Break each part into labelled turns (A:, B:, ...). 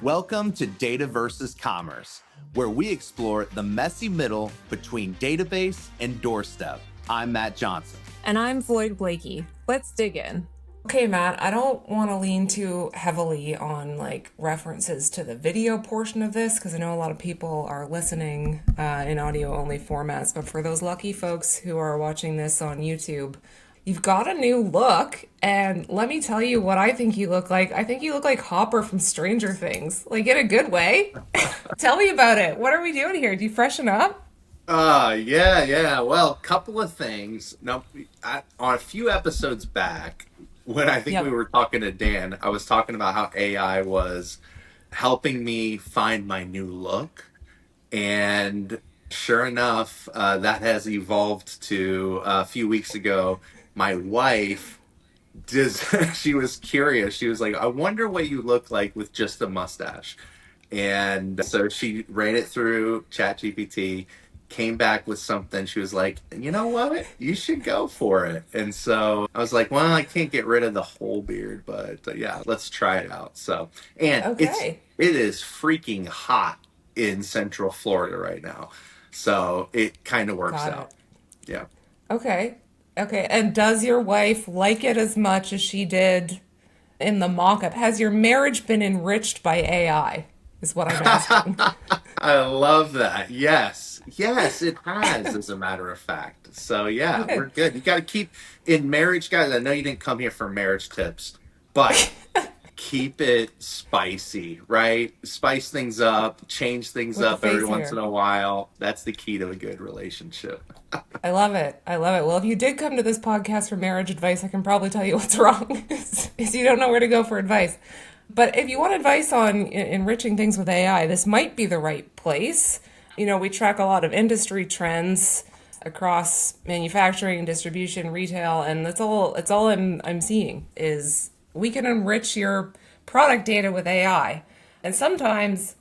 A: Welcome to Data versus Commerce, where we explore the messy middle between database and doorstep. I'm Matt Johnson.
B: And I'm Floyd Blaikie. Let's dig in.
C: Okay, Matt, I don't want to lean too heavily on references to the video portion of this because I know a lot of people are listening in audio only formats. But for those lucky folks who are watching this on YouTube, you've got a new look. And let me tell you what I think you look like. I think you look like Hopper from Stranger Things, like in a good way. Tell me about it. What are we doing here? Do you freshen up?
A: Yeah. Well, couple of things. Now, on a few episodes back, when I think we were talking to Dan, I was talking about how AI was helping me find my new look. And sure enough, that has evolved to a few weeks ago. My wife, she was curious. She was like, I wonder what you look like with just a mustache. And so she ran it through ChatGPT, came back with something. She was like, you know what? You should go for it. And so I was like, well, I can't get rid of the whole beard, but yeah, let's try it out. So, and
C: Okay.
A: it is freaking hot in Central Florida right now. So it kind of works
C: Got
A: out.
C: it.
A: Yeah.
C: Okay. Okay. And does your wife like it as much as she did in the mock-up? Has your marriage been enriched by AI? Is what I'm asking.
A: I love that. Yes, it has, as a matter of fact. So yeah, we're
C: Good.
A: good. You got to keep in marriage, guys. I know you didn't come here for marriage tips, but keep it spicy, right? Spice things up, change things
C: With the
A: up every
C: face
A: once in
C: hair.
A: a while. That's the key to a good relationship.
C: I love it. I love it. Well, if you did come to this podcast for marriage advice, I can probably tell you what's wrong is you don't know where to go for advice. But if you want advice on enriching things with AI, this might be the right place. You know, we track a lot of industry trends across manufacturing, distribution, retail, and it's all I'm seeing is we can enrich your product data with AI. And sometimes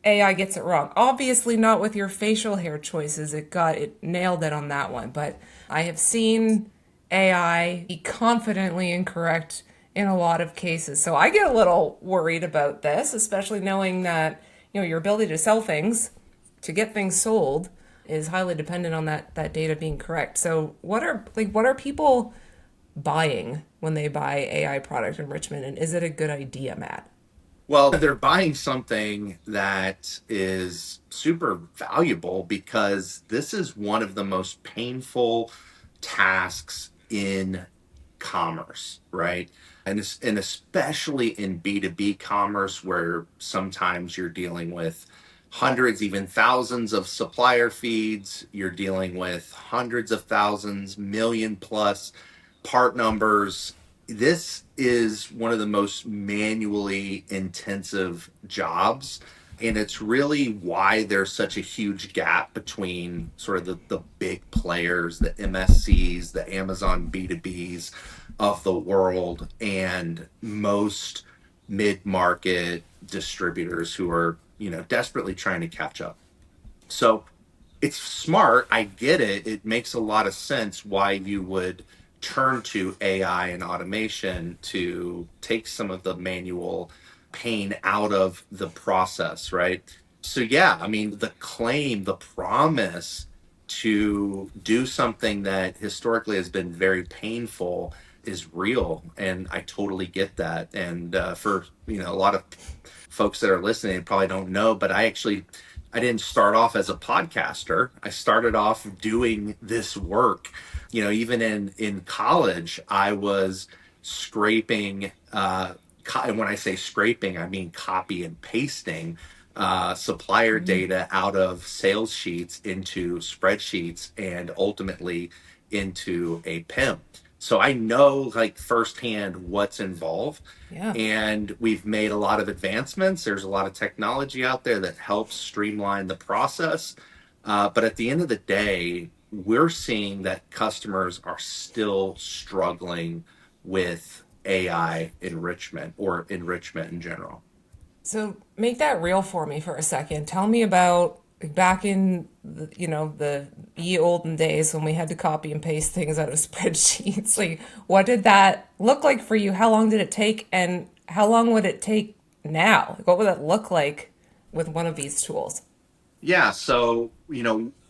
C: AI gets it wrong. Obviously not with your facial hair choices. It nailed it on that one, but I have seen AI be confidently incorrect in a lot of cases. So I get a little worried about this, especially knowing that, your ability to sell things, to get things sold is highly dependent on that data being correct. So what are people buying when they buy AI product enrichment, and is it a good idea, Matt?
A: Well, they're buying something that is super valuable because this is one of the most painful tasks in commerce, right? And especially in B2B commerce, where sometimes you're dealing with hundreds, even thousands of supplier feeds, you're dealing with hundreds of thousands, million plus part numbers. This is one of the most manually intensive jobs. And it's really why there's such a huge gap between sort of the big players, the MSCs, the Amazon B2Bs of the world, and most mid-market distributors who are, desperately trying to catch up. So it's smart. I get it. It makes a lot of sense why you would turn to AI and automation to take some of the manual pain out of the process, right? So, yeah, I mean, the claim, the promise to do something that historically has been very painful is real. And I totally get that. And for, a lot of folks that are listening probably don't know, but I didn't start off as a podcaster. I started off doing this work. Even in college, I was scraping. And when I say scraping, I mean copy and pasting supplier data out of sales sheets into spreadsheets and ultimately into a PIM. So I know like firsthand what's involved.
C: Yeah.
A: And we've made a lot of advancements. There's a lot of technology out there that helps streamline the process. But at the end of the day, we're seeing that customers are still struggling with AI enrichment or enrichment in general.
C: So make that real for me for a second. Tell me about back in the ye olden days when we had to copy and paste things out of spreadsheets. Like, what did that look like for you? How long did it take, and how long would it take now? What would it look like with one of these tools?
A: Yeah. So,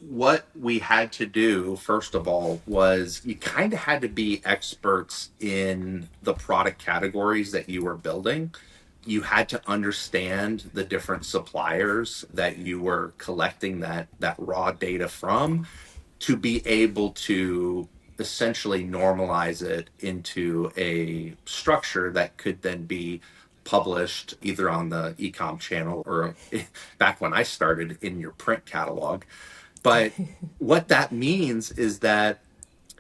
A: what we had to do, first of all, was you kind of had to be experts in the product categories that you were building. You had to understand the different suppliers that you were collecting that raw data from to be able to essentially normalize it into a structure that could then be published either on the ecom channel or back when I started in your print catalog. But what that means is that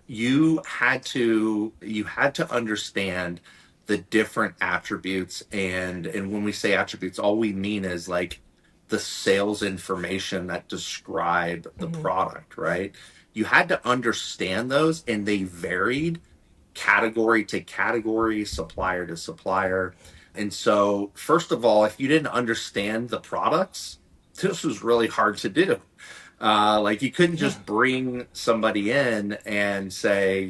A: you had to understand the different attributes, and when we say attributes, all we mean is like the sales information that describe the product, right? You had to understand those, and they varied category to category, supplier to supplier. And so, first of all, if you didn't understand the products, this was really hard to do. Like you couldn't
C: Yeah.
A: just bring somebody in and say,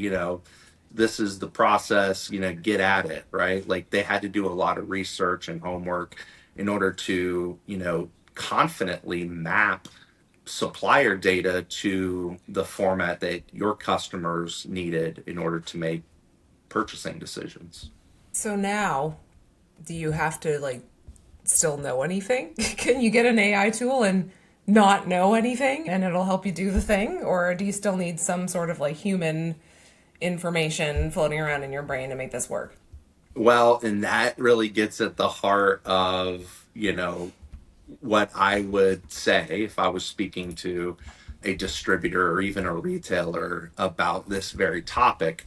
A: this is the process, get at it, right? Like they had to do a lot of research and homework in order to, confidently map supplier data to the format that your customers needed in order to make purchasing decisions.
C: So now, do you have to like still know anything? Can you get an AI tool and not know anything and it'll help you do the thing? Or do you still need some sort of like human information floating around in your brain to make this work?
A: Well, and that really gets at the heart of, what I would say if I was speaking to a distributor or even a retailer about this very topic.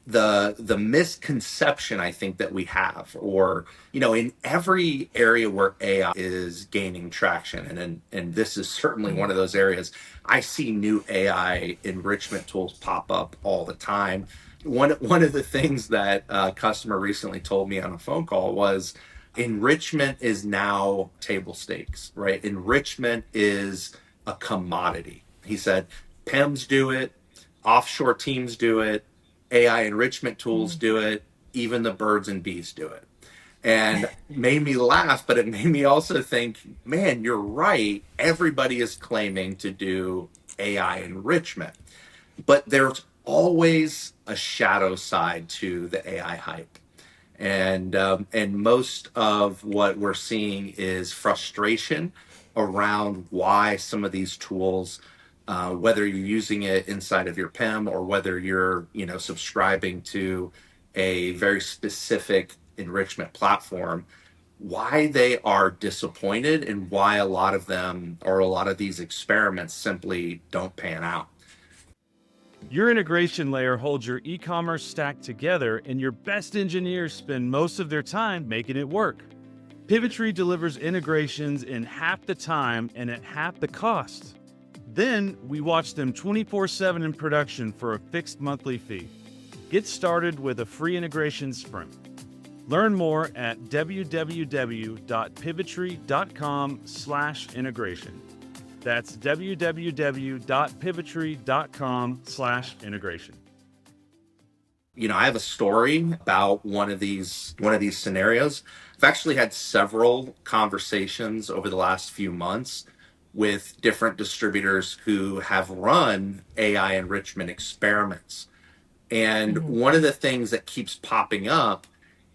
A: The misconception I think that we have, or in every area where AI is gaining traction, and this is certainly one of those areas. I see new AI enrichment tools pop up all the time. One of the things that a customer recently told me on a phone call was enrichment is now table stakes, right? Enrichment is a commodity. He said PEMs do it, offshore teams do it, AI enrichment tools do it, even the birds and bees do it. And made me laugh, but it made me also think, man, you're right. Everybody is claiming to do AI enrichment, but there's always a shadow side to the AI hype. And most of what we're seeing is frustration around why some of these tools, whether you're using it inside of your PEM or whether you're subscribing to a very specific enrichment platform, why they are disappointed and why a lot of them or a lot of these experiments simply don't pan out.
D: Your integration layer holds your e-commerce stack together, and your best engineers spend most of their time making it work. Pivotree delivers integrations in half the time and at half the cost. Then we watch them 24/7 in production for a fixed monthly fee. Get started with a free integration sprint. Learn more at www.pivotree.com/integration. That's www.pivotree.com/integration.
A: I have a story about one of these scenarios. I've actually had several conversations over the last few months with different distributors who have run AI enrichment experiments. And one of the things that keeps popping up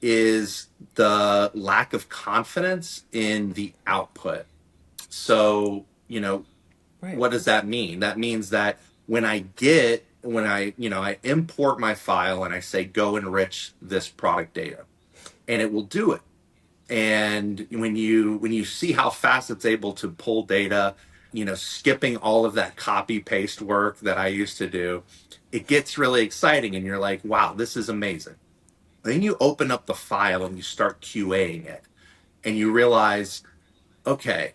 A: is the lack of confidence in the output. So,
C: Right.
A: what does that mean? That means that when I import my file and I say go enrich this product data, and it will do it. And when you see how fast it's able to pull data, skipping all of that copy paste work that I used to do, it gets really exciting and you're like, wow, this is amazing. Then you open up the file and you start QAing it and you realize, okay,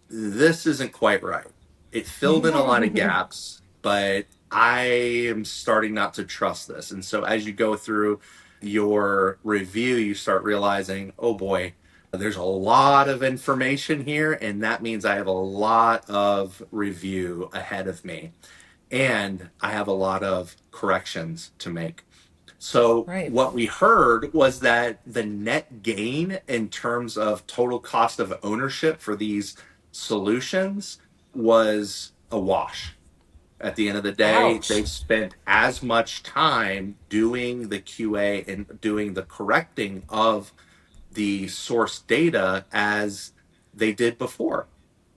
A: this isn't quite right. It filled in a lot of gaps, but I am starting not to trust this. And so as you go through your review, you start realizing, oh boy, there's a lot of information here. And that means I have a lot of review ahead of me. And I have a lot of corrections to make. So
C: Right.
A: what we heard was that the net gain in terms of total cost of ownership for these solutions was a wash. At the end of the day,
C: Ouch.
A: they spent as much time doing the QA and doing the correcting of the source data as they did before,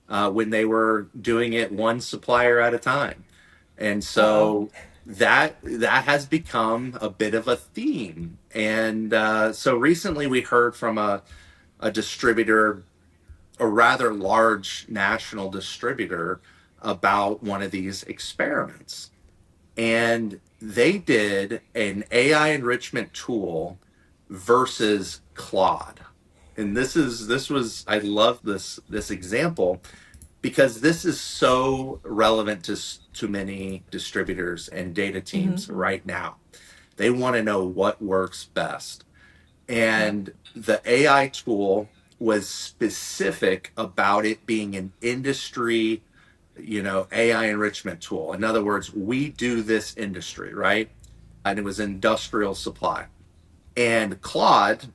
A: when they were doing it one supplier at a time. And
C: Uh-oh.
A: so that has become a bit of a theme. And so recently we heard from a distributor, a rather large national distributor, about one of these experiments. And they did an AI enrichment tool versus Claude. And this was, I love this example because this is so relevant to many distributors and data
C: Mm-hmm.
A: teams right now. They want to know what works best.
C: Yep.
A: And the AI tool was specific about it being an industry, AI enrichment tool. In other words, we do this industry, right? And it was industrial supply. And Claude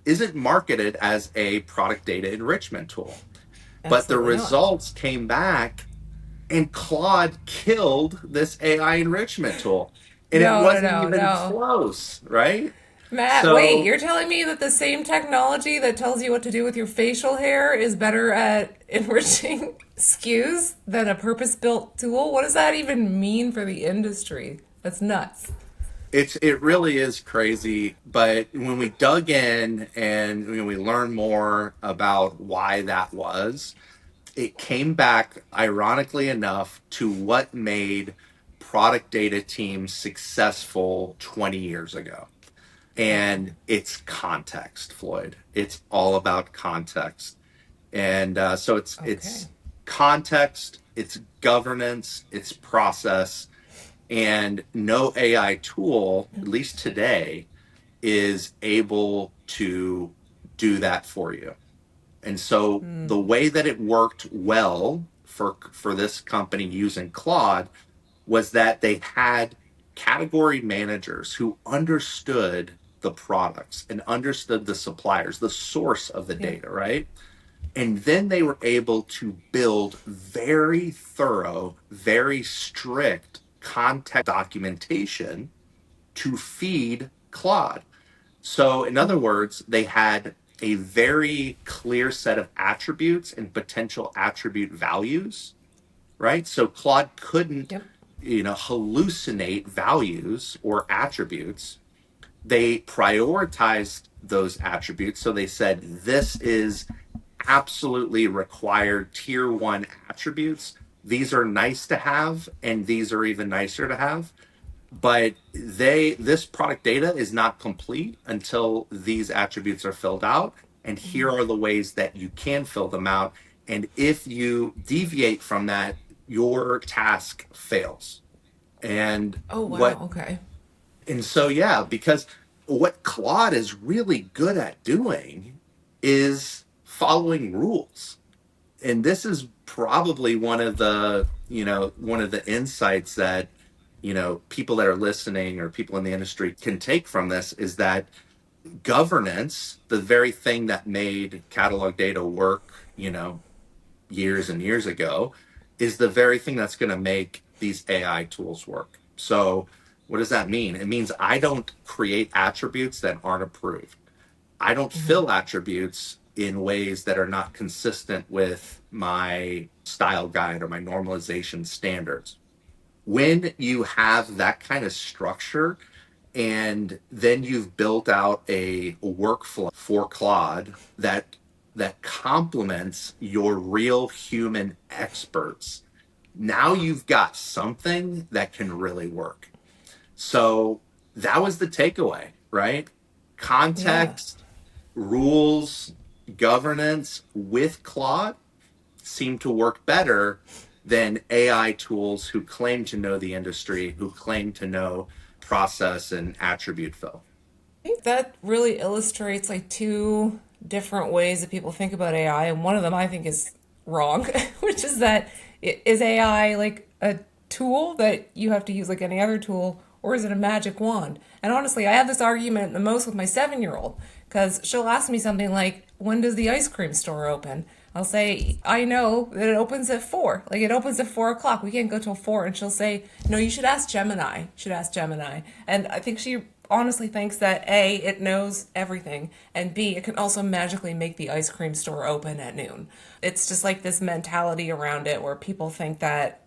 A: isn't marketed as a product data enrichment tool, but the
C: Absolutely not.
A: results came back and Claude killed this AI enrichment tool. And it
C: No, no,
A: wasn't
C: no,
A: even
C: no.
A: close, right?
C: Matt, wait,
A: So
C: you're telling me that the same technology that tells you what to do with your facial hair is better at enriching SKUs than a purpose-built tool? What does that even mean for the industry? That's nuts.
A: it really is crazy. But when we dug in and when we learned more about why that was, it came back, ironically enough, to what made product data teams successful 20 years ago.
C: Uh-oh.
A: And it's context, Floyd. It's all about context. And so it's
C: Okay.
A: context, it's governance, it's process, and no AI tool, at least today, is able to do that for you. And so the way that it worked well for this company using Claude was that they had category managers who understood the products and understood the suppliers, the source of the
C: Yep.
A: data, right? And then they were able to build very thorough, very strict context documentation to feed Claude. So, in other words, they had a very clear set of attributes and potential attribute values, right? So Claude couldn't,
C: Yep.
A: hallucinate values or attributes. They prioritized those attributes. So they said, this is absolutely required tier one attributes. These are nice to have, and these are even nicer to have. But this product data is not complete until these attributes are filled out. And here are the ways that you can fill them out. And if you deviate from that, your task fails. And
C: Oh, wow.
A: what
C: Okay.
A: and so yeah, because what Claude is really good at doing is following rules. And this is probably one of the insights that, people that are listening or people in the industry can take from this is that governance, the very thing that made catalog data work, years and years ago, is the very thing that's going to make these AI tools work. So, what does that mean? It means I don't create attributes that aren't approved. I don't fill attributes in ways that are not consistent with my style guide or my normalization standards. When you have that kind of structure, and then you've built out a workflow for Claude that complements your real human experts. Now you've got something that can really work. So that was the takeaway, right?
C: Yeah.
A: Context, rules, governance with Claude seem to work better than AI tools who claim to know the industry, who claim to know process and attribute fill.
C: I think that really illustrates like two different ways that people think about AI, and one of them I think is wrong, which is that is AI like a tool that you have to use like any other tool, or is it a magic wand? And honestly, I have this argument the most with my 7-year-old because she'll ask me something like, when does the ice cream store open? I'll say, I know that it opens at 4. Like, it opens at 4 o'clock. We can't go till 4. And she'll say, no, you should ask Gemini. You should ask Gemini. And I think she honestly thinks that A, it knows everything, and B, it can also magically make the ice cream store open at noon. It's just like this mentality around it where people think that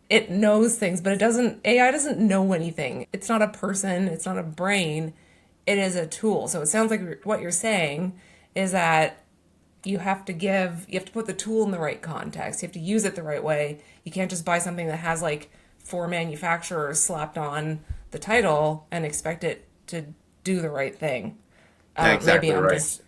C: it knows things, but it doesn't, AI doesn't know anything. It's not a person, it's not a brain, it is a tool. So it sounds like what you're saying is that you have to put the tool in the right context. You have to use it the right way. You can't just buy something that has like 4 manufacturers slapped on the title and expect it to do the right thing. Maybe
A: Exactly right.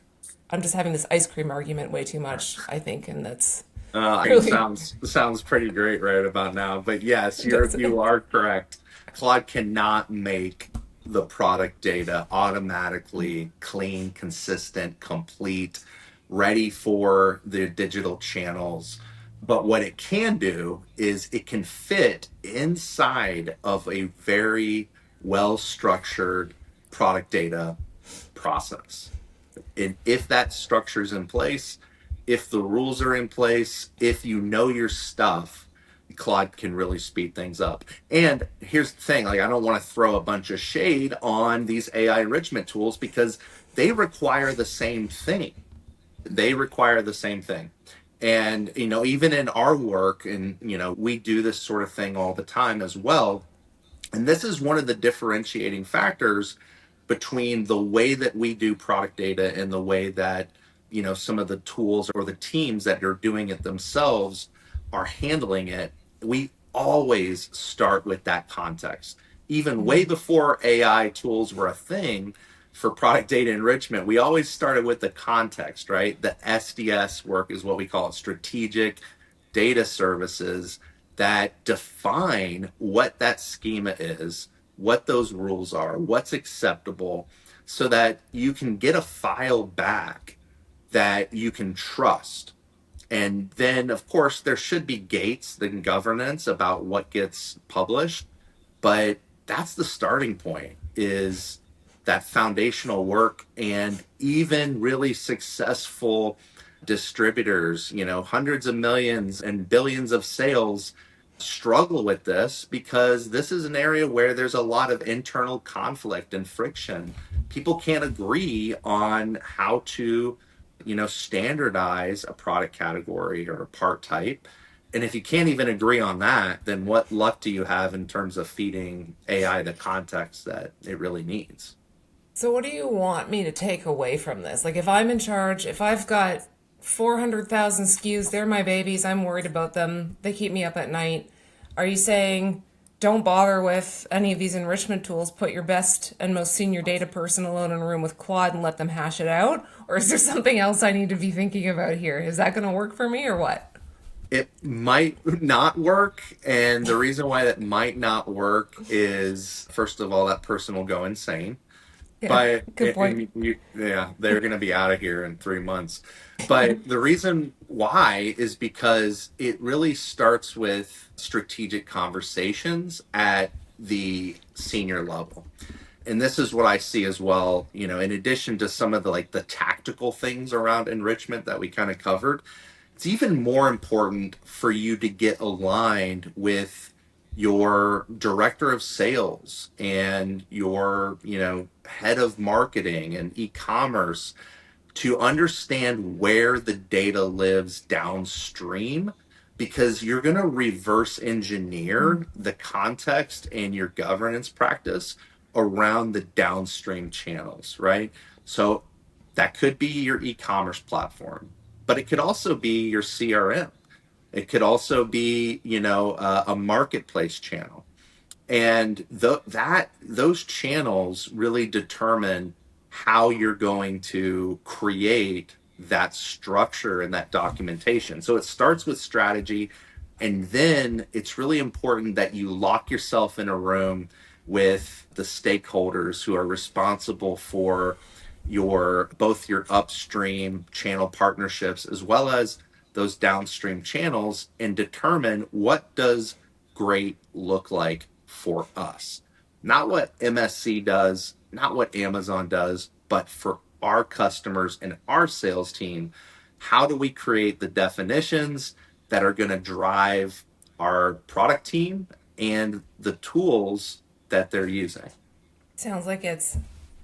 C: I'm just having this ice cream argument way too much, I think, and that's
A: It
C: really
A: sounds pretty great right about now. But yes,
C: does
A: you
C: it.
A: are correct. Claude cannot make the product data automatically clean, consistent, complete, ready for the digital channels. But what it can do is it can fit inside of a very well structured product data process. And if that structure's in place, if the rules are in place, if you know your stuff, Claude can really speed things up. And here's the thing, like, I don't want to throw a bunch of shade on these AI enrichment tools because they require the same thing. They require the same thing. And, even in our work, and, we do this sort of thing all the time as well. And this is one of the differentiating factors between the way that we do product data and the way that, some of the tools or the teams that are doing it themselves are handling it. We always start with that context. Even way before AI tools were a thing for product data enrichment, we always started with the context, right? The SDS work is what we call it, strategic data services that define what that schema is, what those rules are, what's acceptable, so that you can get a file back that you can trust. And then, of course, there should be gates and governance about what gets published, but that's the starting point, is that foundational work. And even really successful distributors, hundreds of millions and billions of sales, struggle with this because this is an area where there's a lot of internal conflict and friction. People can't agree on how to, standardize a product category or a part type. And if you can't even agree on that, then what luck do you have in terms of feeding AI the context that it really needs?
C: So what do you want me to take away from this? Like if I'm in charge, if I've got 400,000 SKUs, they're my babies, I'm worried about them, they keep me up at night. Are you saying don't bother with any of these enrichment tools, put your best and most senior data person alone in a room with Claude and let them hash it out? Or is there something else I need to be thinking about here? Is that going to work for me or what?
A: It might not work. And the reason why that might not work is, first of all, that person will go insane.
C: Yeah,
A: But
C: good point.
A: yeah, they're going to be out of here in 3 months. But the reason why is because it really starts with strategic conversations at the senior level. And this is what I see as well, in addition to some of the, like, the tactical things around enrichment that we kind of covered. It's even more important for you to get aligned with your director of sales and your, head of marketing and e-commerce, to understand where the data lives downstream, because you're going to reverse engineer the context and your governance practice around the downstream channels, right? So that could be your e-commerce platform, but it could also be your CRM. It could also be, a marketplace channel. And those channels really determine how you're going to create that structure and that documentation. So it starts with strategy, and then it's really important that you lock yourself in a room with the stakeholders who are responsible for your both your upstream channel partnerships as well as those downstream channels, and determine what does great look like for us. not what MSC does, not what Amazon does, but for our customers and our sales team, how do we create the definitions that are going to drive our product team and the tools that they're using?
C: Sounds like it's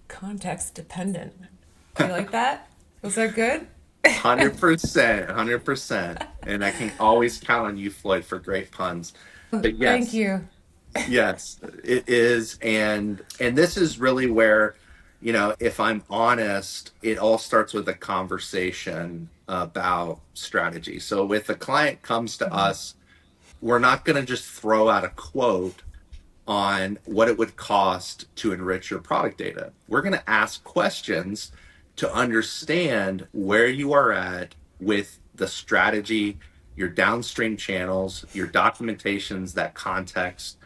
C: context dependent. Do you like that? Was that good?
A: 100%, 100%. And I can always count on you, Floyd, for great puns. But
C: Thank
A: yes,
C: you.
A: yes, it is. And this is really where, if I'm honest, it all starts with a conversation about strategy. So if a client comes to us, we're not going to just throw out a quote on what it would cost to enrich your product data. We're going to ask questions to understand where you are at with the strategy, your downstream channels, your documentations, that context.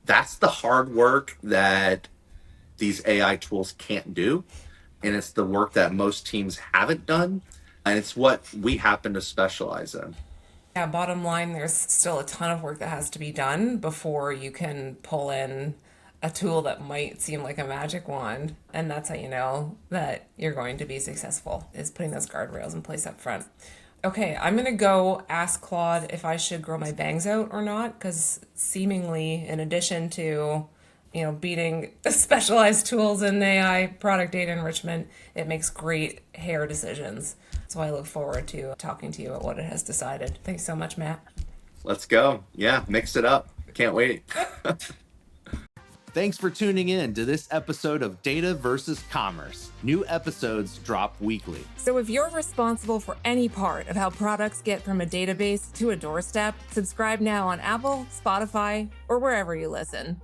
A: That's the hard work that these AI tools can't do. And it's the work that most teams haven't done. And it's what we happen to specialize in.
C: Yeah, bottom line, there's still a ton of work that has to be done before you can pull in a tool that might seem like a magic wand. And that's how you know that you're going to be successful, is putting those guardrails in place up front. Okay, I'm going to go ask Claude if I should grow my bangs out or not, because seemingly, in addition to beating specialized tools in AI product data enrichment, it makes great hair decisions. So I look forward to talking to you about what it has decided. Thanks so much, Matt.
A: Let's go. Yeah, mix it up. Can't wait.
E: Thanks for tuning in to this episode of Data versus Commerce. New episodes drop weekly.
B: So if you're responsible for any part of how products get from a database to a doorstep, subscribe now on Apple, Spotify, or wherever you listen.